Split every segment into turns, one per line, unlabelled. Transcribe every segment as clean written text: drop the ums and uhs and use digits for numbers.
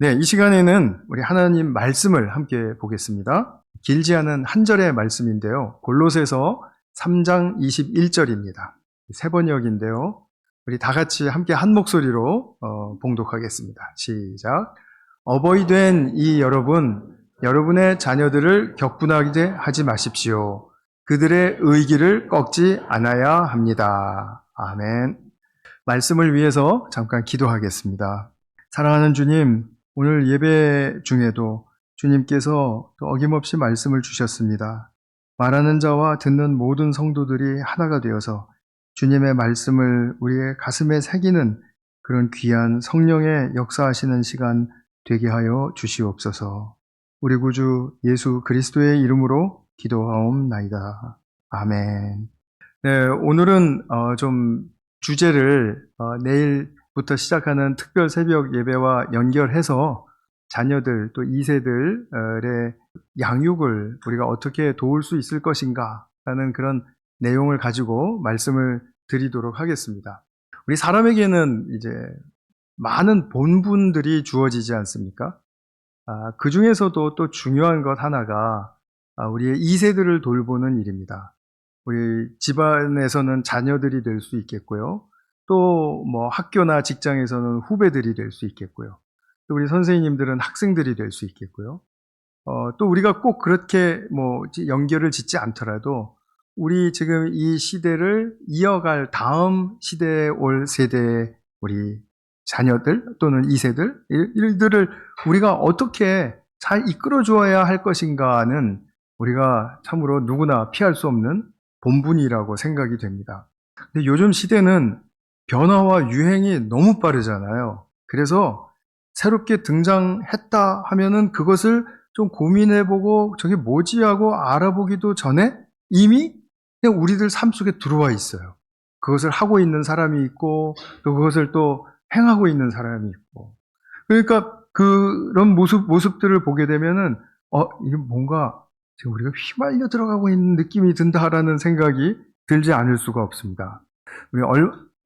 네, 이 시간에는 우리 하나님 말씀을 함께 보겠습니다. 길지 않은 한 절의 말씀인데요. 골로새서 3장 21절입니다. 세 번역인데요. 우리 다 같이 함께 한 목소리로 봉독하겠습니다. 시작. 어버이 된 이 여러분, 여러분의 자녀들을 격분하게 하지 마십시오. 그들의 의기를 꺾지 않아야 합니다. 아멘. 말씀을 위해서 잠깐 기도하겠습니다. 사랑하는 주님, 오늘 예배 중에도 주님께서 또 어김없이 말씀을 주셨습니다. 말하는 자와 듣는 모든 성도들이 하나가 되어서 주님의 말씀을 우리의 가슴에 새기는 그런 귀한 성령의 역사하시는 시간 되게 하여 주시옵소서. 우리 구주 예수 그리스도의 이름으로 기도하옵나이다. 아멘. 네, 오늘은 좀 주제를 내일부터 시작하는 특별 새벽 예배와 연결해서 자녀들 또 2세들의 양육을 우리가 어떻게 도울 수 있을 것인가 라는 그런 내용을 가지고 말씀을 드리도록 하겠습니다. 우리 사람에게는 이제 많은 본분들이 주어지지 않습니까? 그 중에서도 또 중요한 것 하나가 우리의 2세들을 돌보는 일입니다. 우리 집안에서는 자녀들이 될 수 있겠고요. 또 뭐 학교나 직장에서는 후배들이 될 수 있겠고요. 또 우리 선생님들은 학생들이 될 수 있겠고요. 또 우리가 꼭 그렇게 뭐 연결을 짓지 않더라도 우리 지금 이 시대를 이어갈 다음 시대에 올 세대의 우리 자녀들 또는 2세들 이들을 우리가 어떻게 잘 이끌어 주어야 할 것인가는 우리가 참으로 누구나 피할 수 없는 본분이라고 생각이 됩니다. 근데 요즘 시대는 변화와 유행이 너무 빠르잖아요. 그래서 새롭게 등장했다 하면은 그것을 좀 고민해보고 저게 뭐지 하고 알아보기도 전에 이미 그냥 우리들 삶 속에 들어와 있어요. 그것을 하고 있는 사람이 있고 또 그것을 또 행하고 있는 사람이 있고. 그러니까 그런 모습들을 보게 되면은 이게 뭔가 지금 우리가 휘말려 들어가고 있는 느낌이 든다라는 생각이 들지 않을 수가 없습니다. 우리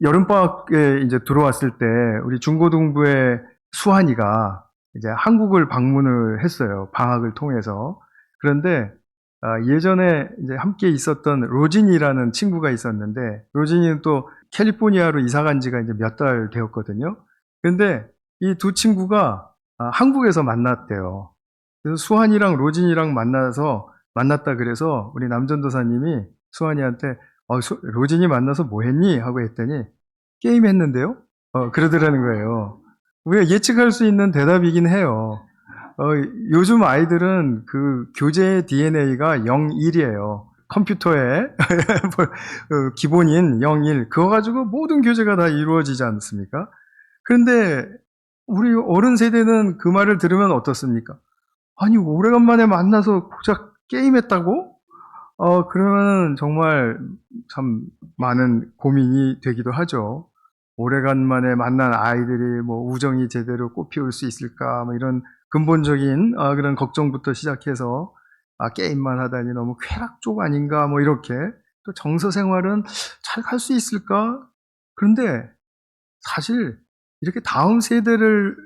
여름방학에 이제 들어왔을 때 우리 중고등부의 수환이가 이제 한국을 방문을 했어요. 방학을 통해서. 그런데 예전에 이제 함께 있었던 로진이라는 친구가 있었는데 로진이는 또 캘리포니아로 이사 간 지가 이제 몇 달 되었거든요. 그런데 이 두 친구가 한국에서 만났대요. 그래서 수환이랑 로진이랑 만났다 그래서 우리 남전도사님이 수환이한테 로진이 만나서 뭐 했니? 하고 했더니 게임 했는데요? 그러더라는 거예요. 우리가 예측할 수 있는 대답이긴 해요. 요즘 아이들은 그 교재의 DNA가 0, 1이에요. 컴퓨터의 기본인 0, 1. 그거 가지고 모든 교재가 다 이루어지지 않습니까? 그런데 우리 어른 세대는 그 말을 들으면 어떻습니까? 아니, 오래간만에 만나서 고작 게임했다고? 그러면 정말 참 많은 고민이 되기도 하죠. 오래간만에 만난 아이들이 뭐 우정이 제대로 꽃피울 수 있을까, 뭐 이런 근본적인 그런 걱정부터 시작해서 게임만 하다니 너무 쾌락 쪽 아닌가, 뭐 이렇게 또 정서 생활은 잘 할 수 있을까? 그런데 사실 이렇게 다음 세대를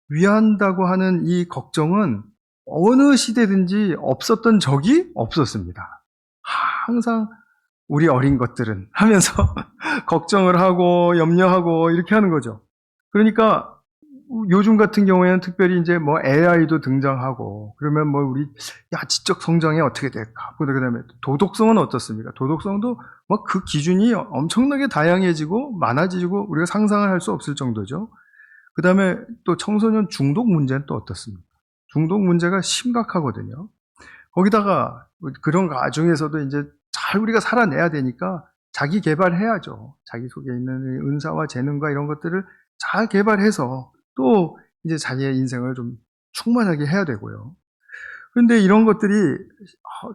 위한다고 하는 이 걱정은 어느 시대든지 없었던 적이 없었습니다. 항상 우리 어린 것들은 하면서 걱정을 하고 염려하고 이렇게 하는 거죠. 그러니까 요즘 같은 경우에는 특별히 이제 뭐 AI도 등장하고 그러면 뭐 우리 지적 성장이 어떻게 될까? 그다음에 도덕성은 어떻습니까? 도덕성도 뭐 그 기준이 엄청나게 다양해지고 많아지고 우리가 상상을 할 수 없을 정도죠. 그다음에 또 청소년 중독 문제는 또 어떻습니까? 중독 문제가 심각하거든요. 거기다가 그런 가중에서도 이제 잘 우리가 살아내야 되니까 자기 개발해야죠. 자기 속에 있는 은사와 재능과 이런 것들을 잘 개발해서 또 이제 자기의 인생을 좀 충만하게 해야 되고요. 그런데 이런 것들이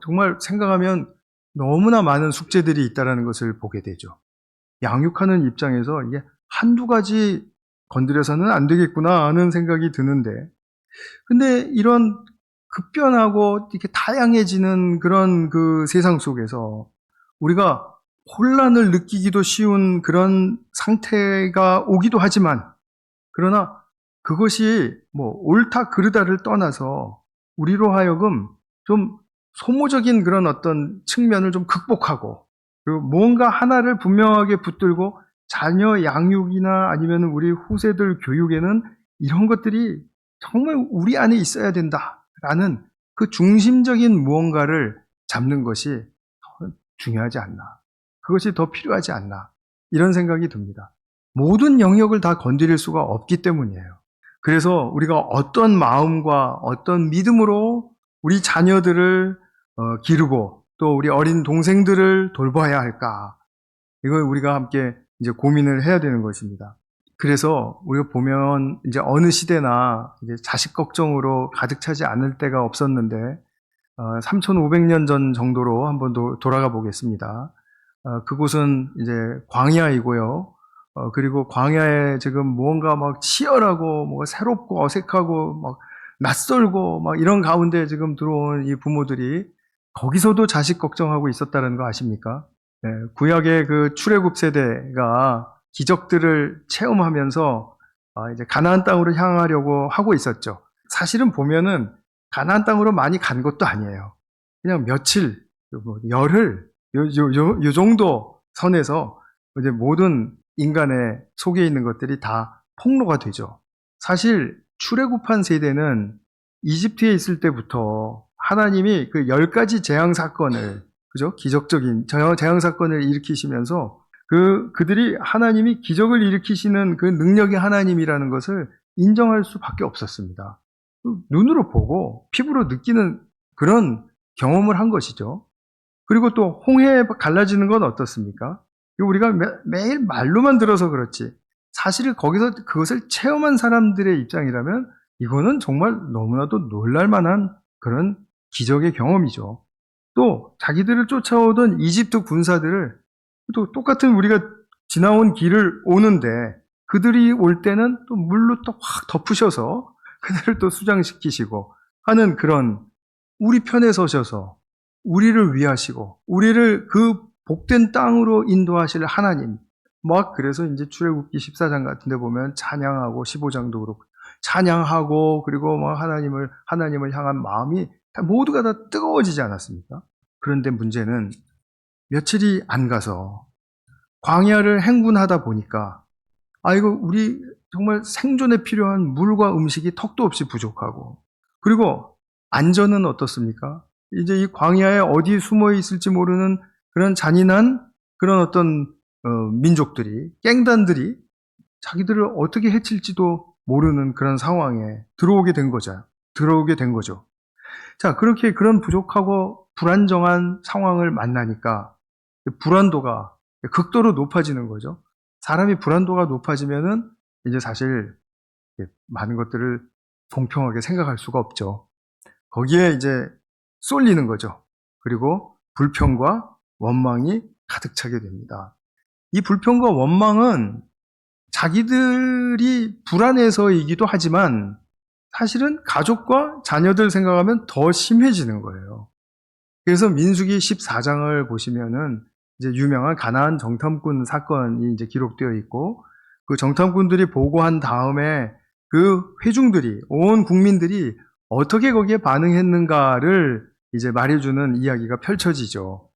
정말 생각하면 너무나 많은 숙제들이 있다는 것을 보게 되죠. 양육하는 입장에서 이게 한두 가지 건드려서는 안 되겠구나 하는 생각이 드는데 근데 이런 급변하고 이렇게 다양해지는 그런 그 세상 속에서 우리가 혼란을 느끼기도 쉬운 그런 상태가 오기도 하지만 그러나 그것이 뭐 옳다 그르다를 떠나서 우리로 하여금 좀 소모적인 그런 어떤 측면을 좀 극복하고, 그리고 무언가 하나를 분명하게 붙들고 자녀 양육이나 아니면 우리 후세들 교육에는 이런 것들이 정말 우리 안에 있어야 된다라는 그 중심적인 무언가를 잡는 것이 더 중요하지 않나. 그것이 더 필요하지 않나. 이런 생각이 듭니다. 모든 영역을 다 건드릴 수가 없기 때문이에요. 그래서 우리가 어떤 마음과 어떤 믿음으로 우리 자녀들을 기르고 또 우리 어린 동생들을 돌봐야 할까? 이걸 우리가 함께 이제 고민을 해야 되는 것입니다. 그래서 우리가 보면 이제 어느 시대나 이제 자식 걱정으로 가득 차지 않을 때가 없었는데 3,500년 전 정도로 한번 돌아가 보겠습니다. 그곳은 이제 광야이고요. 그리고 광야에 지금 무언가 막 치열하고 뭐 새롭고 어색하고 막 낯설고 막 이런 가운데 지금 들어온 이 부모들이 거기서도 자식 걱정하고 있었다는 거 아십니까? 네, 구약의 그 출애굽 세대가 기적들을 체험하면서 이제 가나안 땅으로 향하려고 하고 있었죠. 사실은 보면은 가나안 땅으로 많이 간 것도 아니에요. 그냥 며칠, 뭐 열흘, 요 정도 선에서 이제 모든 인간의 속에 있는 것들이 다 폭로가 되죠. 사실 출애굽한 세대는 이집트에 있을 때부터 하나님이 그 10가지 재앙 사건을, 그죠? 기적적인 재앙 사건을 일으키시면서 그들이 하나님이 기적을 일으키시는 그 능력의 하나님이라는 것을 인정할 수밖에 없었습니다. 눈으로 보고 피부로 느끼는 그런 경험을 한 것이죠. 그리고 또 홍해 갈라지는 건 어떻습니까? 우리가 매일 말로만 들어서 그렇지 사실 거기서 그것을 체험한 사람들의 입장이라면 이거는 정말 너무나도 놀랄만한 그런 기적의 경험이죠. 또 자기들을 쫓아오던 이집트 군사들을 또 똑같은 우리가 지나온 길을 오는데 그들이 올 때는 또 물로 또 확 덮으셔서 그들을 또 수장시키시고 하는 그런, 우리 편에 서셔서 우리를 위하시고 우리를 그 복된 땅으로 인도하실 하나님. 막 그래서 이제 출애굽기 14장 같은 데 보면 찬양하고 15장도 그렇고 찬양하고 그리고 막 하나님을 향한 마음이 모두가 다 뜨거워지지 않았습니까? 그런데 문제는 며칠이 안 가서 광야를 행군하다 보니까 이거 우리 정말 생존에 필요한 물과 음식이 턱도 없이 부족하고, 그리고 안전은 어떻습니까? 이제 이 광야에 어디 숨어 있을지 모르는 그런 잔인한 그런 어떤 민족들이, 깽단들이 자기들을 어떻게 해칠지도 모르는 그런 상황에 들어오게 된 거죠. 자, 그렇게 그런 부족하고 불안정한 상황을 만나니까 불안도가 극도로 높아지는 거죠. 사람이 불안도가 높아지면은 이제 사실 많은 것들을 공평하게 생각할 수가 없죠. 거기에 이제 쏠리는 거죠. 그리고 불평과 원망이 가득 차게 됩니다. 이 불평과 원망은 자기들이 불안해서이기도 하지만 사실은 가족과 자녀들 생각하면 더 심해지는 거예요. 그래서 민수기 14장을 보시면은 이제 유명한 가나안 정탐꾼 사건이 이제 기록되어 있고, 그 정탐꾼들이 보고한 다음에 그 회중들이, 온 국민들이 어떻게 거기에 반응했는가를 이제 말해주는 이야기가 펼쳐지죠.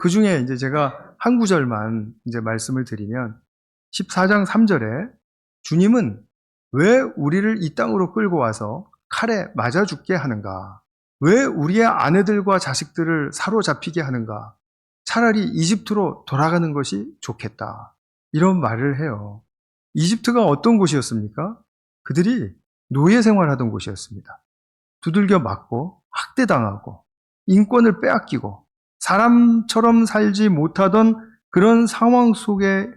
그 중에 이제 제가 한 구절만 이제 말씀을 드리면 14장 3절에 주님은 왜 우리를 이 땅으로 끌고 와서 칼에 맞아 죽게 하는가? 왜 우리의 아내들과 자식들을 사로잡히게 하는가? 차라리 이집트로 돌아가는 것이 좋겠다. 이런 말을 해요. 이집트가 어떤 곳이었습니까? 그들이 노예 생활하던 곳이었습니다. 두들겨 맞고 학대당하고 인권을 빼앗기고 사람처럼 살지 못하던 그런 상황 속에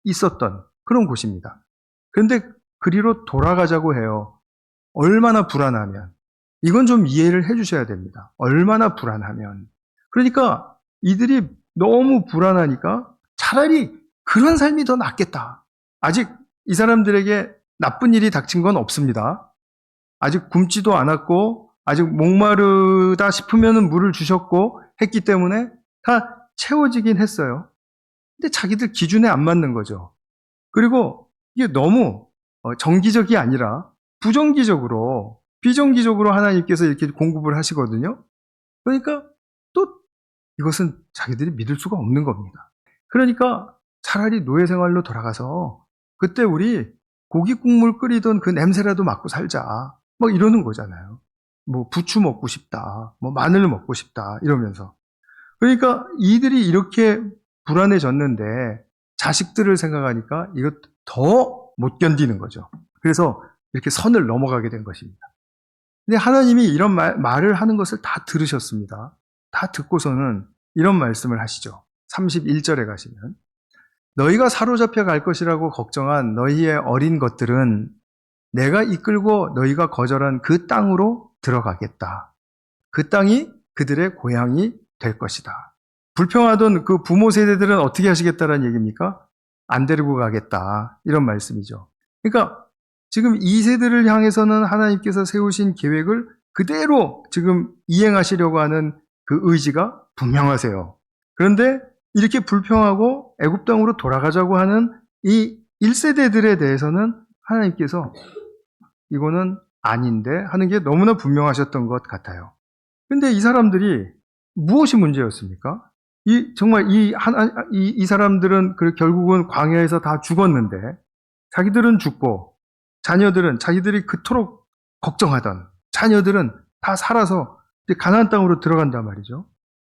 있었던 그런 곳입니다. 그런데 그리로 돌아가자고 해요. 얼마나 불안하면. 이건 좀 이해를 해 주셔야 됩니다. 얼마나 불안하면. 그러니까 이들이 너무 불안하니까 차라리 그런 삶이 더 낫겠다. 아직 이 사람들에게 나쁜 일이 닥친 건 없습니다. 아직 굶지도 않았고 아직 목마르다 싶으면 물을 주셨고 했기 때문에 다 채워지긴 했어요. 근데 자기들 기준에 안 맞는 거죠. 그리고 이게 너무 정기적이 아니라 부정기적으로, 비정기적으로 하나님께서 이렇게 공급을 하시거든요. 그러니까 또 이것은 자기들이 믿을 수가 없는 겁니다. 그러니까 차라리 노예 생활로 돌아가서 그때 우리 고기 국물 끓이던 그 냄새라도 맡고 살자. 뭐 이러는 거잖아요. 뭐 부추 먹고 싶다. 뭐 마늘 먹고 싶다. 이러면서. 그러니까 이들이 이렇게 불안해졌는데 자식들을 생각하니까 이것 더 못 견디는 거죠. 그래서 이렇게 선을 넘어가게 된 것입니다. 근데 하나님이 이런 말을 하는 것을 다 들으셨습니다. 다 듣고서는 이런 말씀을 하시죠. 31절에 가시면 너희가 사로잡혀 갈 것이라고 걱정한 너희의 어린 것들은 내가 이끌고 너희가 거절한 그 땅으로 들어가겠다. 그 땅이 그들의 고향이 될 것이다. 불평하던 그 부모 세대들은 어떻게 하시겠다는 얘기입니까? 안 데리고 가겠다. 이런 말씀이죠. 그러니까 지금 이 세대를 향해서는 하나님께서 세우신 계획을 그대로 지금 이행하시려고 하는 그 의지가 분명하세요. 그런데 이렇게 불평하고 애굽 땅으로 돌아가자고 하는 이 1세대들에 대해서는 하나님께서 이거는 아닌데 하는 게 너무나 분명하셨던 것 같아요. 근데 이 사람들이 무엇이 문제였습니까? 정말 이 사람들은 결국은 광야에서 다 죽었는데 자기들은 죽고 자녀들은 자기들이 그토록 걱정하던 자녀들은 다 살아서 가나안 땅으로 들어간단 말이죠.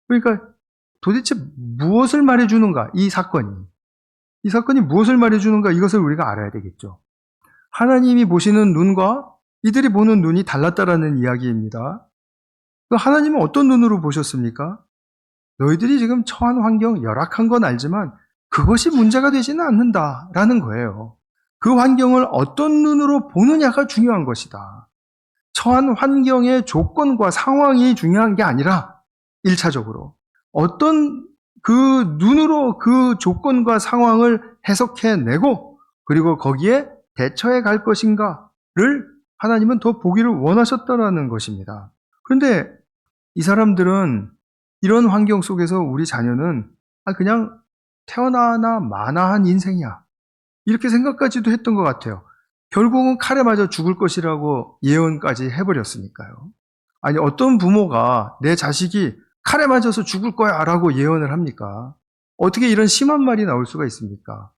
그러니까 도대체 무엇을 말해주는가? 이 사건이 무엇을 말해주는가? 이것을 우리가 알아야 되겠죠. 하나님이 보시는 눈과 이들이 보는 눈이 달랐다라는 이야기입니다. 하나님은 어떤 눈으로 보셨습니까? 너희들이 지금 처한 환경 열악한 건 알지만 그것이 문제가 되지는 않는다라는 거예요. 그 환경을 어떤 눈으로 보느냐가 중요한 것이다. 처한 환경의 조건과 상황이 중요한 게 아니라 1차적으로 어떤 그 눈으로 그 조건과 상황을 해석해내고 그리고 거기에 대처해 갈 것인가를 하나님은 더 보기를 원하셨다라는 것입니다. 그런데 이 사람들은 이런 환경 속에서 우리 자녀는 그냥 태어나나 마나한 인생이야. 이렇게 생각까지도 했던 것 같아요. 결국은 칼에 맞아 죽을 것이라고 예언까지 해버렸으니까요. 아니 어떤 부모가 내 자식이 칼에 맞아서 죽을 거야 라고 예언을 합니까? 어떻게 이런 심한 말이 나올 수가 있습니까?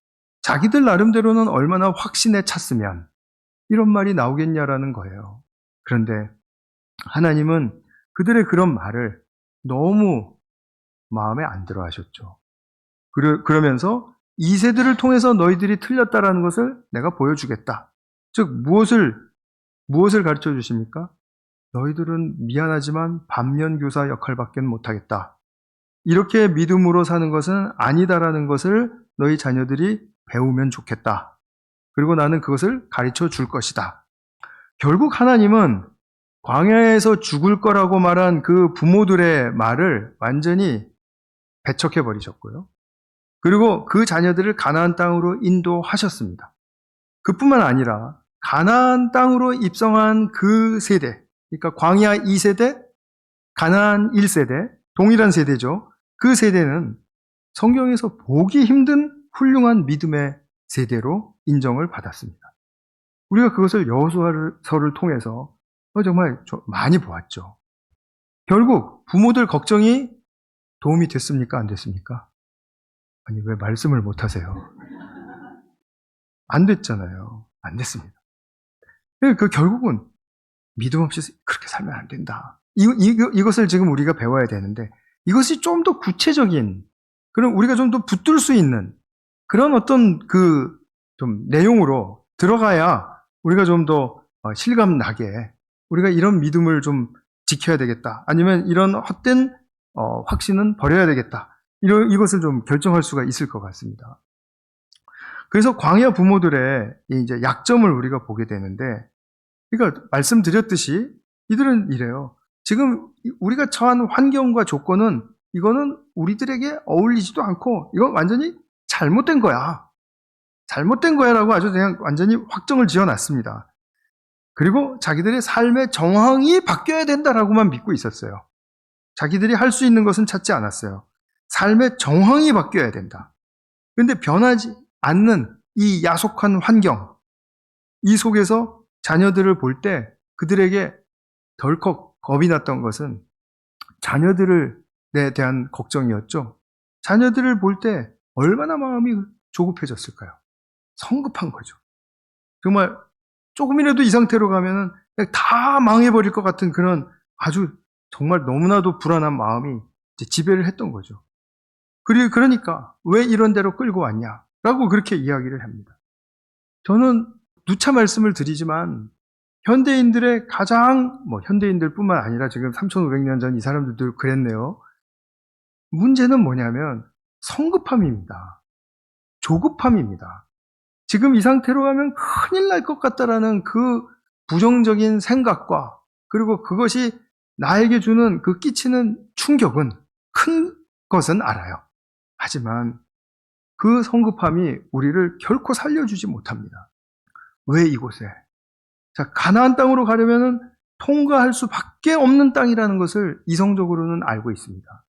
자기들 나름대로는 얼마나 확신에 찼으면 이런 말이 나오겠냐라는 거예요. 그런데 하나님은 그들의 그런 말을 너무 마음에 안 들어 하셨죠. 그러면서 이 세대를 통해서 너희들이 틀렸다라는 것을 내가 보여주겠다. 즉 무엇을 가르쳐 주십니까? 너희들은 미안하지만 반면교사 역할밖에 못하겠다. 이렇게 믿음으로 사는 것은 아니다라는 것을 너희 자녀들이 배우면 좋겠다. 그리고 나는 그것을 가르쳐 줄 것이다. 결국 하나님은 광야에서 죽을 거라고 말한 그 부모들의 말을 완전히 배척해 버리셨고요. 그리고 그 자녀들을 가나안 땅으로 인도하셨습니다. 그뿐만 아니라 가나안 땅으로 입성한 그 세대, 그러니까 광야 2세대, 가나안 1세대, 동일한 세대죠. 그 세대는 성경에서 보기 힘든 훌륭한 믿음의 세대로 인정을 받았습니다. 우리가 그것을 여호수아서를 통해서 정말 많이 보았죠. 결국 부모들 걱정이 도움이 됐습니까? 안 됐습니까? 아니 왜 말씀을 못 하세요? 안 됐잖아요. 안 됐습니다. 결국은 믿음 없이 그렇게 살면 안 된다. 이것을 지금 우리가 배워야 되는데 이것이 좀 더 구체적인 그런 우리가 좀 더 붙들 수 있는 그런 어떤 좀 내용으로 들어가야 우리가 좀 더 실감 나게 우리가 이런 믿음을 좀 지켜야 되겠다. 아니면 이런 헛된 확신은 버려야 되겠다. 이것을 좀 결정할 수가 있을 것 같습니다. 그래서 광야 부모들의 이제 약점을 우리가 보게 되는데, 그러니까 말씀드렸듯이 이들은 이래요. 지금 우리가 처한 환경과 조건은 이거는 우리들에게 어울리지도 않고 이건 완전히 잘못된 거야. 잘못된 거야라고 아주 그냥 완전히 확정을 지어놨습니다. 그리고 자기들의 삶의 정황이 바뀌어야 된다라고만 믿고 있었어요. 자기들이 할 수 있는 것은 찾지 않았어요. 삶의 정황이 바뀌어야 된다. 그런데 변하지 않는 이 야속한 환경, 이 속에서 자녀들을 볼 때 그들에게 덜컥 겁이 났던 것은 자녀들에 대한 걱정이었죠. 자녀들을 볼 때 얼마나 마음이 조급해졌을까요? 성급한 거죠. 정말 조금이라도 이 상태로 가면은 다 망해버릴 것 같은 그런 아주 정말 너무나도 불안한 마음이 이제 지배를 했던 거죠. 그러니까 왜 이런 데로 끌고 왔냐라고 그렇게 이야기를 합니다. 저는 누차 말씀을 드리지만 현대인들의 가장 현대인들뿐만 아니라 지금 3,500년 전 이 사람들도 그랬네요. 문제는 뭐냐면 성급함입니다. 조급함입니다. 지금 이 상태로 가면 큰일 날 것 같다라는 그 부정적인 생각과 그리고 그것이 나에게 주는 그 끼치는 충격은 큰 것은 알아요. 하지만 그 성급함이 우리를 결코 살려주지 못합니다. 왜 이곳에? 자, 가나안 땅으로 가려면은 통과할 수밖에 없는 땅이라는 것을 이성적으로는 알고 있습니다.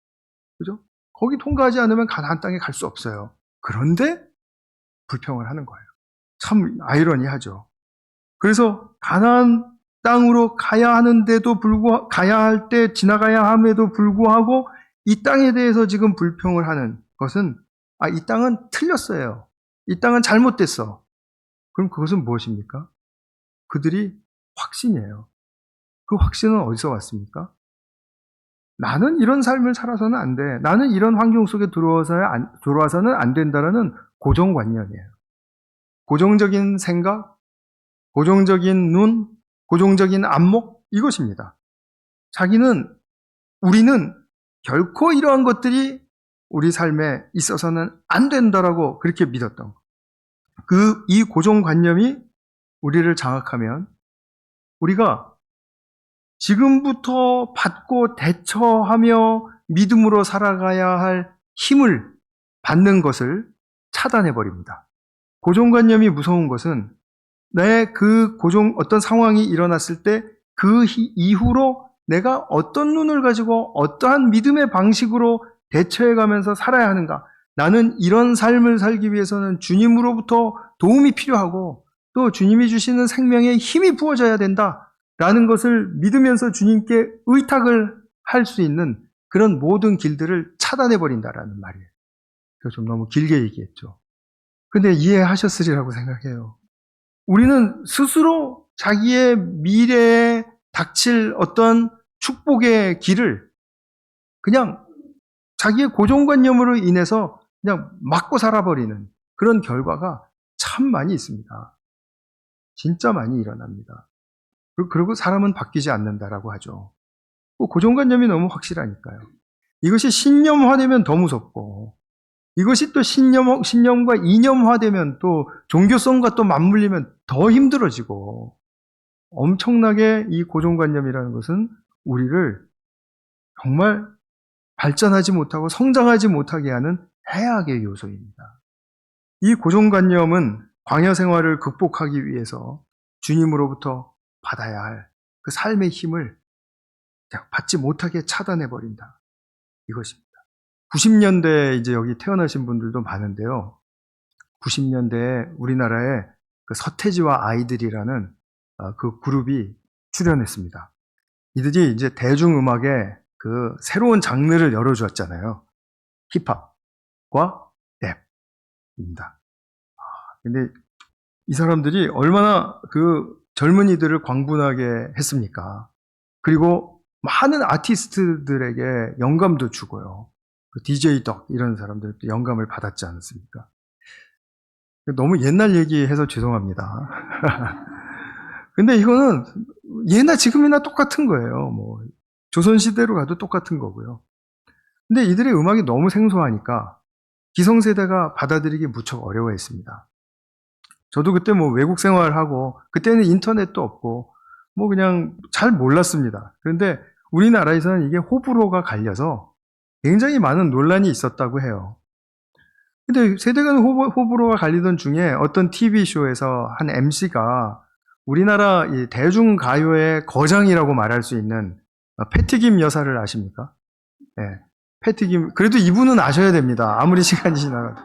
그죠? 거기 통과하지 않으면 가나안 땅에 갈 수 없어요. 그런데 불평을 하는 거예요. 참 아이러니하죠. 그래서 가나안 땅으로 가야 하는데도 가야 할 때 지나가야 함에도 불구하고 이 땅에 대해서 지금 불평을 하는 것은 이 땅은 틀렸어요. 이 땅은 잘못됐어. 그럼 그것은 무엇입니까? 그들이 확신이에요. 그 확신은 어디서 왔습니까? 나는 이런 삶을 살아서는 안 돼. 나는 이런 환경 속에 들어와서는 안 된다라는 고정관념이에요. 고정적인 생각, 고정적인 눈, 고정적인 안목, 이것입니다. 우리는 결코 이러한 것들이 우리 삶에 있어서는 안 된다라고 그렇게 믿었던 것. 이 고정관념이 우리를 장악하면 우리가 지금부터 받고 대처하며 믿음으로 살아가야 할 힘을 받는 것을 차단해버립니다. 고정관념이 무서운 것은 어떤 상황이 일어났을 때 그 이후로 내가 어떤 눈을 가지고 어떠한 믿음의 방식으로 대처해가면서 살아야 하는가. 나는 이런 삶을 살기 위해서는 주님으로부터 도움이 필요하고 또 주님이 주시는 생명에 힘이 부어져야 된다라는 것을 믿으면서 주님께 의탁을 할 수 있는 그런 모든 길들을 차단해버린다라는 말이에요. 그래서 좀 너무 길게 얘기했죠. 근데 이해하셨으리라고 생각해요. 우리는 스스로 자기의 미래에 닥칠 어떤 축복의 길을 그냥 자기의 고정관념으로 인해서 그냥 막고 살아버리는 그런 결과가 참 많이 있습니다. 진짜 많이 일어납니다. 그리고 사람은 바뀌지 않는다라고 하죠. 고정관념이 너무 확실하니까요. 이것이 신념화되면 더 무섭고 이것이 또 신념과 이념화되면 또 종교성과 또 맞물리면 더 힘들어지고 엄청나게 이 고정관념이라는 것은 우리를 정말 발전하지 못하고 성장하지 못하게 하는 해악의 요소입니다. 이 고정관념은 광야 생활을 극복하기 위해서 주님으로부터 받아야 할 그 삶의 힘을 받지 못하게 차단해버린다. 이것입니다. 90년대에 이제 여기 태어나신 분들도 많은데요. 90년대에 우리나라에 그 서태지와 아이들이라는 그 그룹이 출연했습니다. 이들이 이제 대중음악의 그 새로운 장르를 열어주었잖아요. 힙합과 랩입니다. 근데 이 사람들이 얼마나 그 젊은이들을 광분하게 했습니까? 그리고 많은 아티스트들에게 영감도 주고요. 그 DJ 덕 이런 사람들도 영감을 받았지 않습니까? 너무 옛날 얘기해서 죄송합니다. 근데 이거는 예나 지금이나 똑같은 거예요. 조선시대로 가도 똑같은 거고요. 근데 이들의 음악이 너무 생소하니까 기성세대가 받아들이기 무척 어려워했습니다. 저도 그때 외국 생활하고 그때는 인터넷도 없고 그냥 잘 몰랐습니다. 그런데 우리나라에서는 이게 호불호가 갈려서 굉장히 많은 논란이 있었다고 해요. 근데 세대 간 호불호가 갈리던 중에 어떤 TV쇼에서 한 MC가 우리나라 이 대중가요의 거장이라고 말할 수 있는 패티김 여사를 아십니까? 네. 패티김, 그래도 이분은 아셔야 됩니다. 아무리 시간이 지나가도.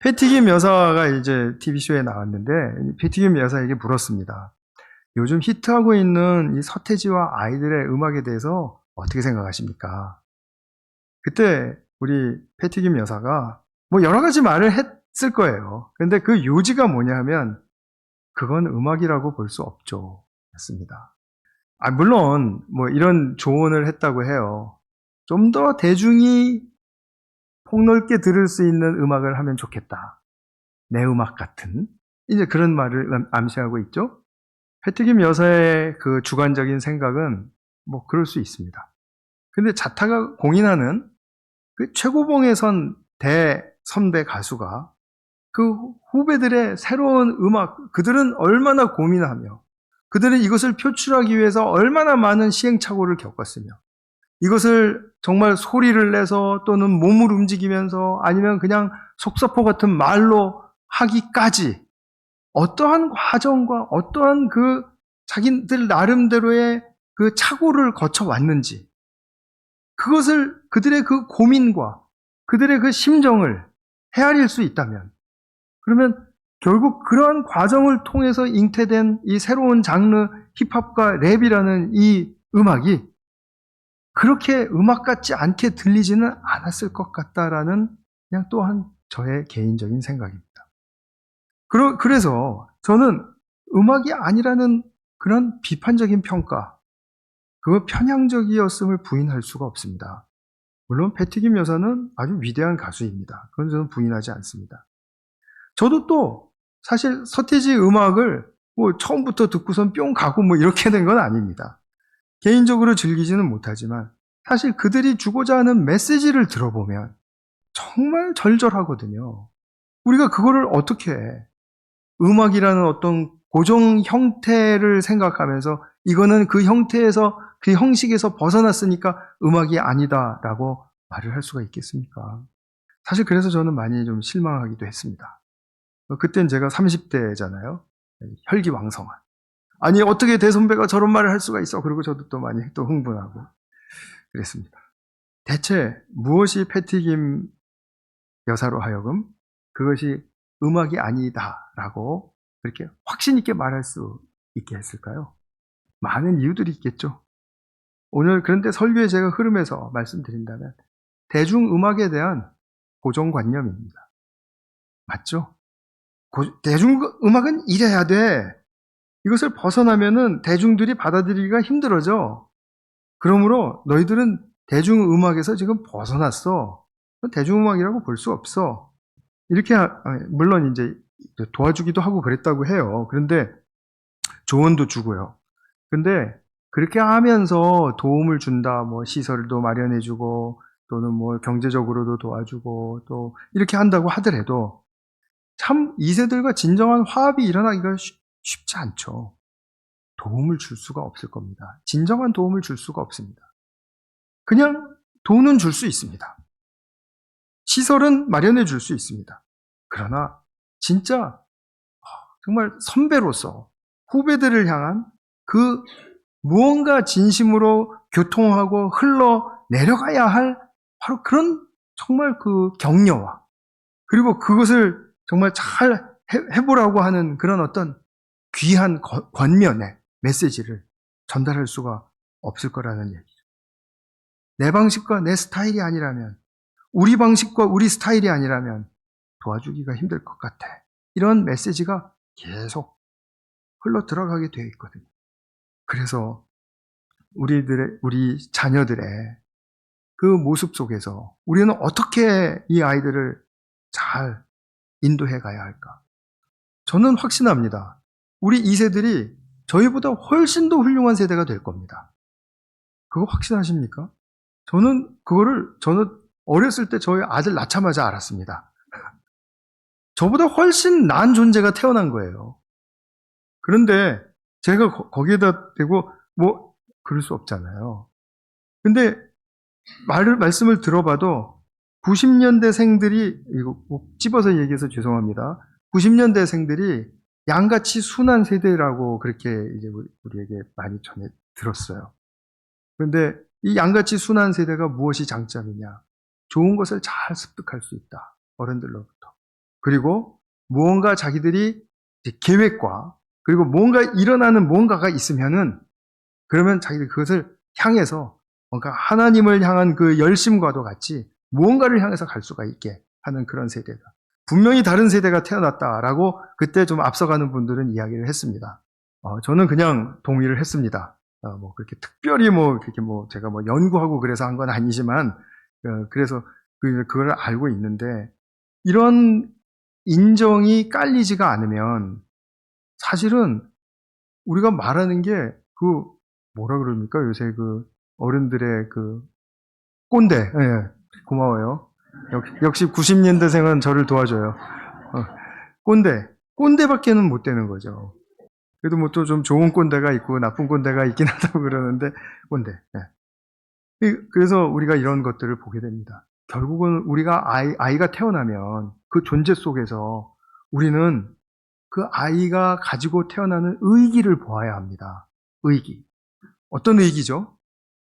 패티김 여사가 이제 TV쇼에 나왔는데, 패티김 여사에게 물었습니다. 요즘 히트하고 있는 이 서태지와 아이들의 음악에 대해서 어떻게 생각하십니까? 그때 우리 패티김 여사가 뭐 여러 가지 말을 했을 거예요. 근데 그 요지가 뭐냐 하면 그건 음악이라고 볼 수 없죠. 였습니다. 물론 뭐 이런 조언을 했다고 해요. 좀 더 대중이 폭넓게 들을 수 있는 음악을 하면 좋겠다. 내 음악 같은. 이제 그런 말을 암시하고 있죠. 패티김 여사의 그 주관적인 생각은 뭐 그럴 수 있습니다. 근데 자타가 공인하는 그 최고봉에 선 대선배 가수가 그 후배들의 새로운 음악, 그들은 얼마나 고민하며 그들은 이것을 표출하기 위해서 얼마나 많은 시행착오를 겪었으며 이것을 정말 소리를 내서 또는 몸을 움직이면서 아니면 그냥 속사포 같은 말로 하기까지 어떠한 과정과 어떠한 그 자기들 나름대로의 그 착오를 거쳐왔는지 그것을 그들의 그 고민과 그들의 그 심정을 헤아릴 수 있다면 그러면 결국 그러한 과정을 통해서 잉태된 이 새로운 장르 힙합과 랩이라는 이 음악이 그렇게 음악 같지 않게 들리지는 않았을 것 같다라는 그냥 또한 저의 개인적인 생각입니다. 그래서 저는 음악이 아니라는 그런 비판적인 평가, 그 편향적이었음을 부인할 수가 없습니다. 물론 패티김 여사는 아주 위대한 가수입니다. 그건 저는 부인하지 않습니다. 저도 또 사실 서태지 음악을 뭐 처음부터 듣고선 뿅 가고 뭐 이렇게 된 건 아닙니다. 개인적으로 즐기지는 못하지만 사실 그들이 주고자 하는 메시지를 들어보면 정말 절절하거든요. 우리가 그거를 어떻게 해? 음악이라는 어떤 고정 형태를 생각하면서 이거는 그 형태에서 그 형식에서 벗어났으니까 음악이 아니다라고 말을 할 수가 있겠습니까? 사실 그래서 저는 많이 좀 실망하기도 했습니다. 그땐 제가 30대잖아요. 혈기왕성한. 아니 어떻게 대선배가 저런 말을 할 수가 있어? 그리고 저도 또 많이 또 흥분하고 그랬습니다. 대체 무엇이 패티김 여사로 하여금 그것이 음악이 아니다라고 그렇게 확신 있게 말할 수 있게 했을까요? 많은 이유들이 있겠죠. 오늘 그런데 설교의 제가 흐름에서 말씀드린다면 대중음악에 대한 고정관념입니다. 맞죠? 대중음악은 이래야 돼. 이것을 벗어나면은 대중들이 받아들이기가 힘들어져. 그러므로 너희들은 대중음악에서 지금 벗어났어. 대중음악이라고 볼 수 없어. 이렇게, 물론 이제 도와주기도 하고 그랬다고 해요. 그런데 조언도 주고요. 근데 그렇게 하면서 도움을 준다, 뭐 시설도 마련해주고, 또는 뭐 경제적으로도 도와주고, 또 이렇게 한다고 하더라도 참 2세들과 진정한 화합이 일어나기가 쉽지 않죠. 도움을 줄 수가 없을 겁니다. 진정한 도움을 줄 수가 없습니다. 그냥 돈은 줄 수 있습니다. 시설은 마련해 줄 수 있습니다. 그러나 진짜 정말 선배로서 후배들을 향한 그 무언가 진심으로 교통하고 흘러 내려가야 할 바로 그런 정말 그 격려와 그리고 그것을 정말 잘 해보라고 하는 그런 어떤 귀한 권면의 메시지를 전달할 수가 없을 거라는 얘기죠. 내 방식과 내 스타일이 아니라면, 우리 방식과 우리 스타일이 아니라면 도와주기가 힘들 것 같아. 이런 메시지가 계속 흘러 들어가게 되어 있거든요. 그래서 우리 자녀들의 그 모습 속에서 우리는 어떻게 이 아이들을 잘 인도해 가야 할까? 저는 확신합니다. 우리 2세들이 저희보다 훨씬 더 훌륭한 세대가 될 겁니다. 그거 확신하십니까? 저는 어렸을 때 저희 아들 낳자마자 알았습니다. 저보다 훨씬 나은 존재가 태어난 거예요. 그런데 제가 거기에다 대고 뭐 그럴 수 없잖아요. 근데 말씀을 들어봐도 90년대생들이 이거 꼭 집어서 얘기해서 죄송합니다. 90년대생들이 양같이 순한 세대라고 그렇게 이제 우리에게 많이 전해 들었어요. 그런데 이 양같이 순한 세대가 무엇이 장점이냐? 좋은 것을 잘 습득할 수 있다. 어른들로부터. 그리고 무언가 자기들이 계획과 그리고 뭔가 일어나는 뭔가가 있으면은 그러면 자기들 그것을 향해서 뭔가 하나님을 향한 그 열심과도 같이 무언가를 향해서 갈 수가 있게 하는 그런 세대다. 분명히 다른 세대가 태어났다라고 그때 좀 앞서가는 분들은 이야기를 했습니다. 저는 그냥 동의를 했습니다. 뭐 그렇게 특별히 뭐 그렇게 뭐 제가 뭐 연구하고 그래서 한 건 아니지만 그래서 그걸 알고 있는데 이런 인정이 깔리지가 않으면 사실은 우리가 말하는 게 그 뭐라 그럽니까? 요새 그 어른들의 그 꼰대. 예, 고마워요. 역시 90년대생은 저를 도와줘요. 꼰대밖에는 못 되는 거죠. 그래도 뭐 또 좀 좋은 꼰대가 있고 나쁜 꼰대가 있긴 하다고 그러는데 꼰대. 그래서 우리가 이런 것들을 보게 됩니다. 결국은 우리가 아이가 태어나면 그 존재 속에서 우리는 그 아이가 가지고 태어나는 의기를 보아야 합니다. 의기. 어떤 의기죠?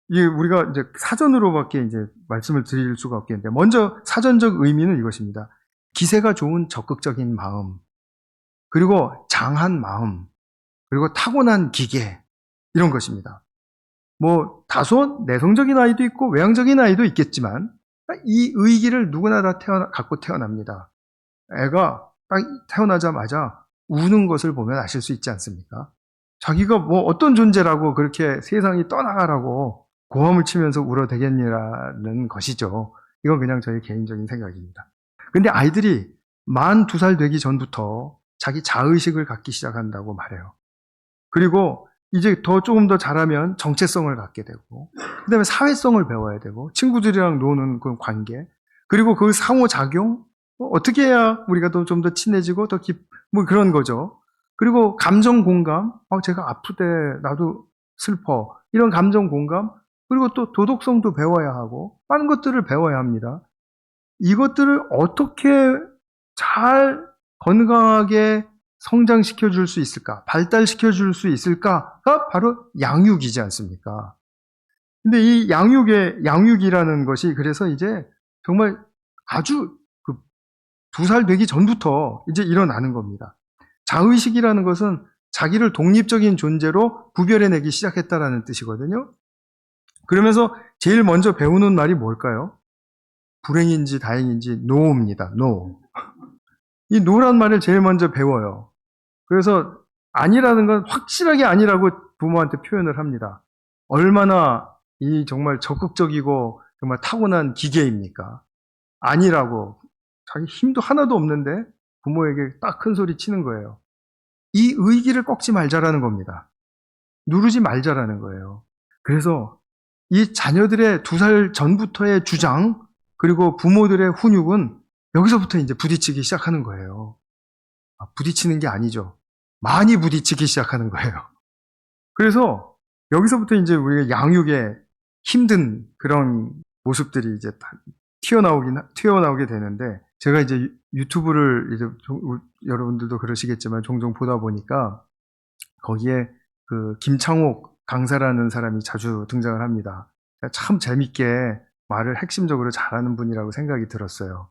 이게 우리가 이제 사전으로밖에 이제 말씀을 드릴 수가 없겠는데, 먼저 사전적 의미는 이것입니다. 기세가 좋은 적극적인 마음, 그리고 장한 마음, 그리고 타고난 기계, 이런 것입니다. 뭐, 다소 내성적인 아이도 있고, 외향적인 아이도 있겠지만, 이 의기를 누구나 다 갖고 태어납니다. 애가 딱 태어나자마자 우는 것을 보면 아실 수 있지 않습니까? 자기가 뭐 어떤 존재라고 그렇게 세상이 떠나가라고 고함을 치면서 울어대겠니라는 것이죠. 이건 그냥 저의 개인적인 생각입니다. 근데 아이들이 만 2살 되기 전부터 자기 자의식을 갖기 시작한다고 말해요. 그리고 이제 조금 더 자라면 정체성을 갖게 되고, 그 다음에 사회성을 배워야 되고, 친구들이랑 노는 그 관계, 그리고 그 상호작용, 어떻게 해야 우리가 좀 더 친해지고 뭐 그런 거죠. 그리고 감정 공감, 제가 아프대, 나도 슬퍼, 이런 감정 공감, 그리고 또 도덕성도 배워야 하고, 많은 것들을 배워야 합니다. 이것들을 어떻게 잘 건강하게 성장시켜 줄 수 있을까? 발달시켜 줄 수 있을까가 바로 양육이지 않습니까? 근데 이 양육이라는 것이 그래서 이제 정말 아주 2살 되기 전부터 이제 일어나는 겁니다. 자의식이라는 것은 자기를 독립적인 존재로 구별해내기 시작했다라는 뜻이거든요. 그러면서 제일 먼저 배우는 말이 뭘까요? 불행인지 다행인지 no입니다. no. 이 no란 말을 제일 먼저 배워요. 그래서 아니라는 건 확실하게 아니라고 부모한테 표현을 합니다. 얼마나 이 정말 적극적이고 정말 타고난 기계입니까? 아니라고 자기 힘도 하나도 없는데 부모에게 딱 큰 소리 치는 거예요. 이 의기를 꺾지 말자라는 겁니다. 누르지 말자라는 거예요. 그래서 이 자녀들의 2살 전부터의 주장 그리고 부모들의 훈육은 여기서부터 이제 부딪히기 시작하는 거예요. 부딪히는 게 아니죠. 많이 부딪히기 시작하는 거예요. 그래서 여기서부터 이제 우리가 양육의 힘든 그런 모습들이 이제 튀어나오게 되는데, 제가 이제 유튜브를 이제 여러분들도 그러시겠지만 종종 보다 보니까 거기에 그 김창옥 강사라는 사람이 자주 등장을 합니다. 참 재밌게 말을 핵심적으로 잘하는 분이라고 생각이 들었어요.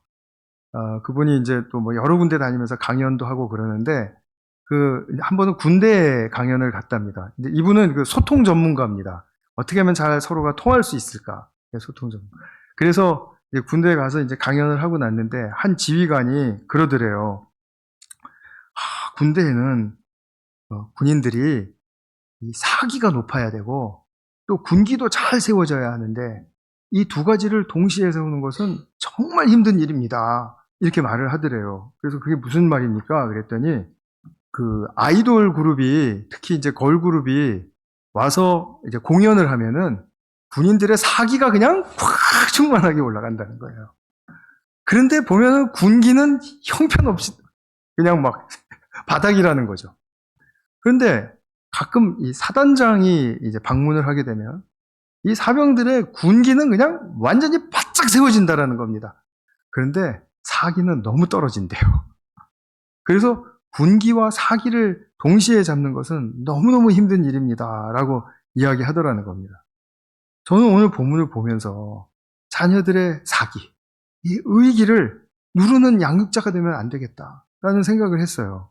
그분이 이제 또 뭐 여러 군데 다니면서 강연도 하고 그러는데, 한 번은 군대에 강연을 갔답니다. 근데 이분은 그 소통 전문가입니다. 어떻게 하면 잘 서로가 통할 수 있을까? 소통 전문가. 그래서 이제 군대에 가서 이제 강연을 하고 났는데, 한 지휘관이 그러더래요. 군대에는 군인들이 이 사기가 높아야 되고, 또 군기도 잘 세워져야 하는데, 이 2가지를 동시에 세우는 것은 정말 힘든 일입니다. 이렇게 말을 하더래요. 그래서 그게 무슨 말입니까? 그랬더니, 그 아이돌 그룹이, 특히 이제 걸그룹이 와서 이제 공연을 하면은 군인들의 사기가 그냥 확 충만하게 올라간다는 거예요. 그런데 보면은 군기는 형편없이 그냥 막 바닥이라는 거죠. 그런데 가끔 이 사단장이 이제 방문을 하게 되면 이 사병들의 군기는 그냥 완전히 바짝 세워진다라는 겁니다. 그런데 사기는 너무 떨어진대요. 그래서 군기와 사기를 동시에 잡는 것은 너무너무 힘든 일입니다. 라고 이야기하더라는 겁니다. 저는 오늘 본문을 보면서 자녀들의 사기, 이 의기를 누르는 양육자가 되면 안 되겠다라는 생각을 했어요.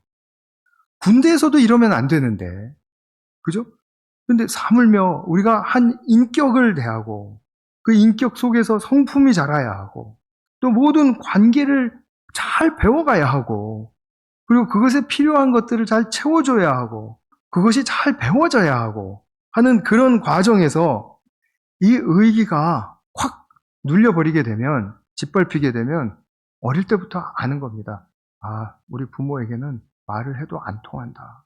군대에서도 이러면 안 되는데, 그죠? 근데 사물며 우리가 한 인격을 대하고 그 인격 속에서 성품이 자라야 하고 또 모든 관계를 잘 배워가야 하고 그리고 그것에 필요한 것들을 잘 채워줘야 하고 그것이 잘 배워져야 하고 하는 그런 과정에서 이 의기가 확 눌려버리게 되면 짓밟히게 되면 어릴 때부터 아는 겁니다. 아, 우리 부모에게는 말을 해도 안 통한다.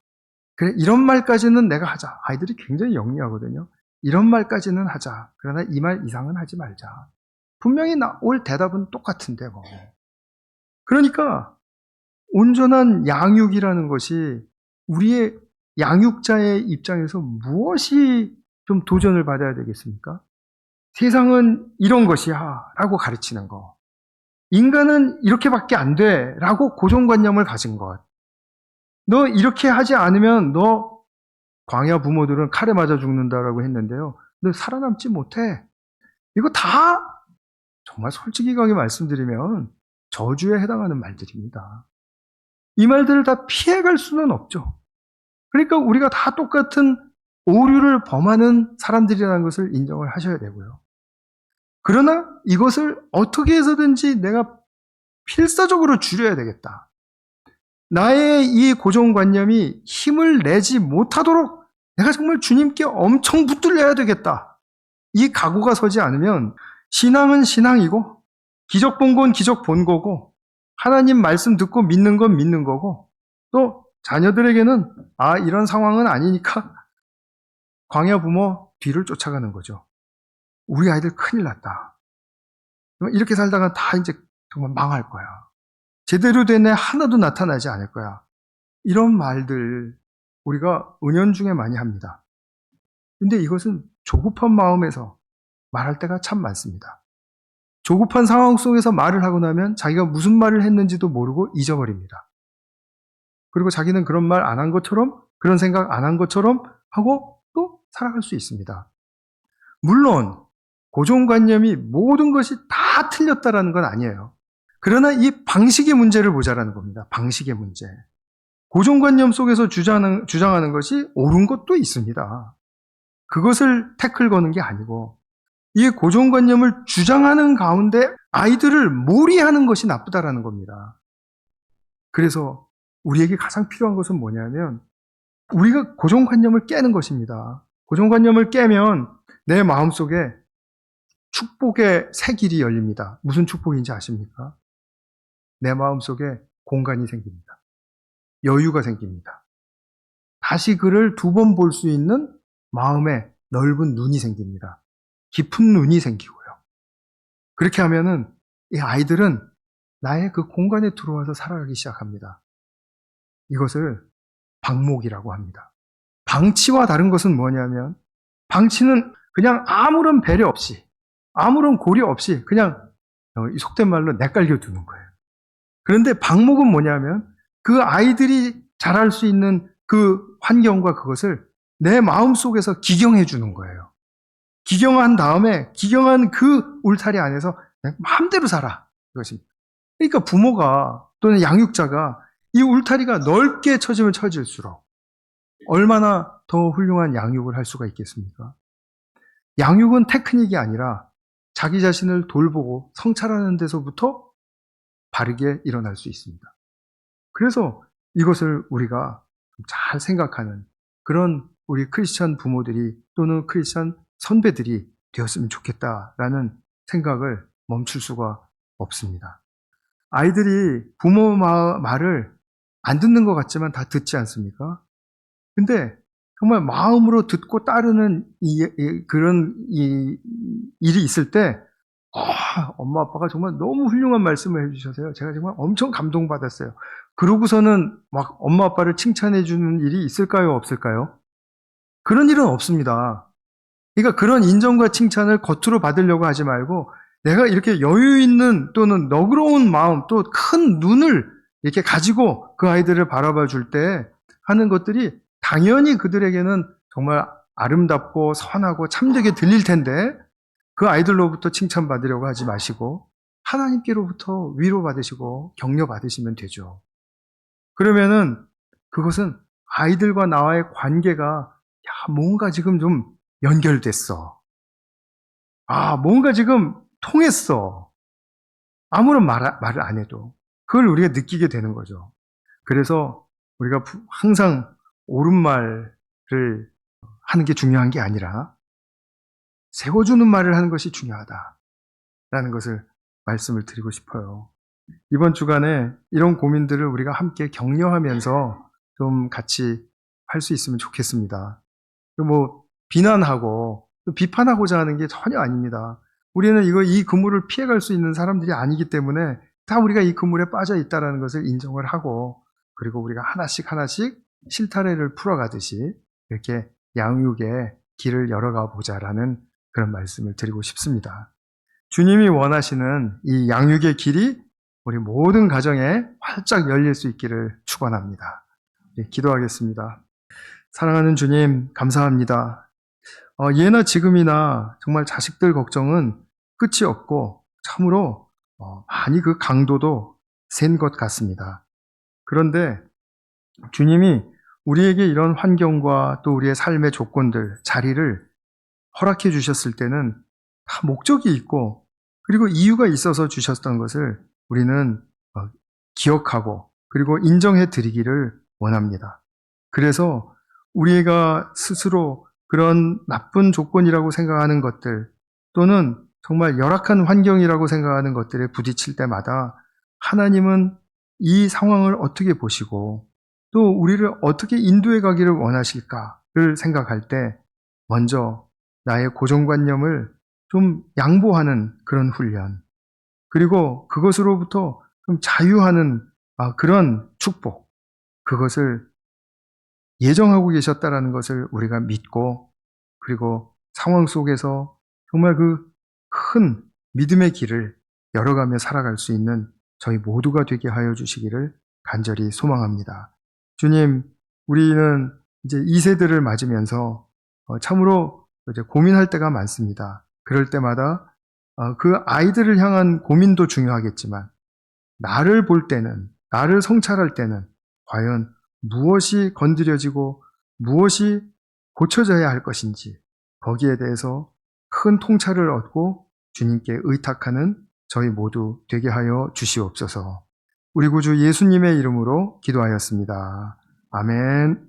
그래, 이런 말까지는 내가 하자. 아이들이 굉장히 영리하거든요. 이런 말까지는 하자. 그러나 이 말 이상은 하지 말자. 분명히 올 대답은 똑같은데 뭐. 그러니까 온전한 양육이라는 것이 우리의 양육자의 입장에서 무엇이 좀 도전을 받아야 되겠습니까? 세상은 이런 것이야 라고 가르치는 거. 인간은 이렇게밖에 안 돼 라고 고정관념을 가진 것. 너 이렇게 하지 않으면 너 광야 부모들은 칼에 맞아 죽는다라고 했는데요. 너 살아남지 못해. 이거 다 정말 솔직히 강하게 말씀드리면 저주에 해당하는 말들입니다. 이 말들을 다 피해갈 수는 없죠. 그러니까 우리가 다 똑같은 오류를 범하는 사람들이라는 것을 인정을 하셔야 되고요. 그러나 이것을 어떻게 해서든지 내가 필사적으로 줄여야 되겠다. 나의 이 고정관념이 힘을 내지 못하도록 내가 정말 주님께 엄청 붙들려야 되겠다. 이 각오가 서지 않으면 신앙은 신앙이고 기적 본 건 기적 본 거고 하나님 말씀 듣고 믿는 건 믿는 거고 또 자녀들에게는 아 이런 상황은 아니니까 광야 부모 뒤를 쫓아가는 거죠. 우리 아이들 큰일 났다. 이렇게 살다가 다 이제 정말 망할 거야. 제대로 된 애 하나도 나타나지 않을 거야. 이런 말들 우리가 은연중에 많이 합니다. 근데 이것은 조급한 마음에서 말할 때가 참 많습니다. 조급한 상황 속에서 말을 하고 나면 자기가 무슨 말을 했는지도 모르고 잊어버립니다. 그리고 자기는 그런 말 안 한 것처럼 그런 생각 안 한 것처럼 하고 또 살아갈 수 있습니다. 물론 고정관념이 모든 것이 다 틀렸다라는 건 아니에요. 그러나 이 방식의 문제를 보자라는 겁니다. 방식의 문제. 고정관념 속에서 주장하는 것이 옳은 것도 있습니다. 그것을 태클 거는 게 아니고 이 고정관념을 주장하는 가운데 아이들을 몰이하는 것이 나쁘다라는 겁니다. 그래서 우리에게 가장 필요한 것은 뭐냐면 우리가 고정관념을 깨는 것입니다. 고정관념을 깨면 내 마음속에 축복의 새 길이 열립니다. 무슨 축복인지 아십니까? 내 마음속에 공간이 생깁니다. 여유가 생깁니다. 다시 그를 두 번 볼 수 있는 마음의 넓은 눈이 생깁니다. 깊은 눈이 생기고요. 그렇게 하면은 이 아이들은 나의 그 공간에 들어와서 살아가기 시작합니다. 이것을 방목이라고 합니다. 방치와 다른 것은 뭐냐면 방치는 그냥 아무런 배려 없이 아무런 고려 없이 그냥 속된 말로 내깔겨 두는 거예요. 그런데 방목은 뭐냐면 그 아이들이 자랄 수 있는 그 환경과 그것을 내 마음속에서 기경해 주는 거예요. 기경한 다음에 기경한 그 울타리 안에서 마음대로 살아. 이것입니다. 그러니까 부모가 또는 양육자가 이 울타리가 넓게 쳐지면 쳐질수록 얼마나 더 훌륭한 양육을 할 수가 있겠습니까? 양육은 테크닉이 아니라 자기 자신을 돌보고 성찰하는 데서부터 바르게 일어날 수 있습니다. 그래서 이것을 우리가 잘 생각하는 그런 우리 크리스천 부모들이 또는 크리스천 선배들이 되었으면 좋겠다라는 생각을 멈출 수가 없습니다. 아이들이 부모 말을 안 듣는 것 같지만 다 듣지 않습니까? 근데 정말 마음으로 듣고 따르는 그런 일이 있을 때 엄마 아빠가 정말 너무 훌륭한 말씀을 해주셔서요. 제가 정말 엄청 감동받았어요. 그러고서는 막 엄마 아빠를 칭찬해 주는 일이 있을까요? 없을까요? 그런 일은 없습니다. 그러니까 그런 인정과 칭찬을 겉으로 받으려고 하지 말고 내가 이렇게 여유 있는 또는 너그러운 마음 또 큰 눈을 이렇게 가지고 그 아이들을 바라봐 줄 때 하는 것들이 당연히 그들에게는 정말 아름답고 선하고 참되게 들릴 텐데 그 아이들로부터 칭찬받으려고 하지 마시고 하나님께로부터 위로받으시고 격려받으시면 되죠. 그러면은 그것은 아이들과 나와의 관계가 뭔가 지금 좀 연결됐어. 뭔가 지금 통했어. 아무런 말을 안 해도. 그걸 우리가 느끼게 되는 거죠. 그래서 우리가 항상 옳은 말을 하는 게 중요한 게 아니라 세워주는 말을 하는 것이 중요하다라는 것을 말씀을 드리고 싶어요. 이번 주간에 이런 고민들을 우리가 함께 격려하면서 좀 같이 할 수 있으면 좋겠습니다. 비난하고 비판하고자 하는 게 전혀 아닙니다. 우리는 이 그물을 피해갈 수 있는 사람들이 아니기 때문에 다 우리가 이 그물에 빠져 있다는 것을 인정을 하고, 그리고 우리가 하나씩 하나씩 실타래를 풀어가듯이 이렇게 양육의 길을 열어가 보자라는 그런 말씀을 드리고 싶습니다. 주님이 원하시는 이 양육의 길이 우리 모든 가정에 활짝 열릴 수 있기를 축원합니다. 기도하겠습니다. 사랑하는 주님, 감사합니다. 예나 지금이나 정말 자식들 걱정은 끝이 없고 참으로 많이 그 강도도 센 것 같습니다. 그런데 주님이 우리에게 이런 환경과 또 우리의 삶의 조건들, 자리를 허락해 주셨을 때는 다 목적이 있고 그리고 이유가 있어서 주셨던 것을 우리는 기억하고 그리고 인정해 드리기를 원합니다. 그래서 우리가 스스로 그런 나쁜 조건이라고 생각하는 것들 또는 정말 열악한 환경이라고 생각하는 것들에 부딪힐 때마다 하나님은 이 상황을 어떻게 보시고 또 우리를 어떻게 인도해 가기를 원하실까를 생각할 때 먼저 나의 고정관념을 좀 양보하는 그런 훈련, 그리고 그것으로부터 좀 자유하는 그런 축복, 그것을 예정하고 계셨다라는 것을 우리가 믿고, 그리고 상황 속에서 정말 그 큰 믿음의 길을 열어가며 살아갈 수 있는 저희 모두가 되게 하여 주시기를 간절히 소망합니다. 주님, 우리는 이제 2세들을 맞으면서 참으로 이제 고민할 때가 많습니다. 그럴 때마다 그 아이들을 향한 고민도 중요하겠지만 나를 볼 때는, 나를 성찰할 때는 과연 무엇이 건드려지고 무엇이 고쳐져야 할 것인지 거기에 대해서 큰 통찰을 얻고 주님께 의탁하는 저희 모두 되게 하여 주시옵소서. 우리 구주 예수님의 이름으로 기도하였습니다. 아멘.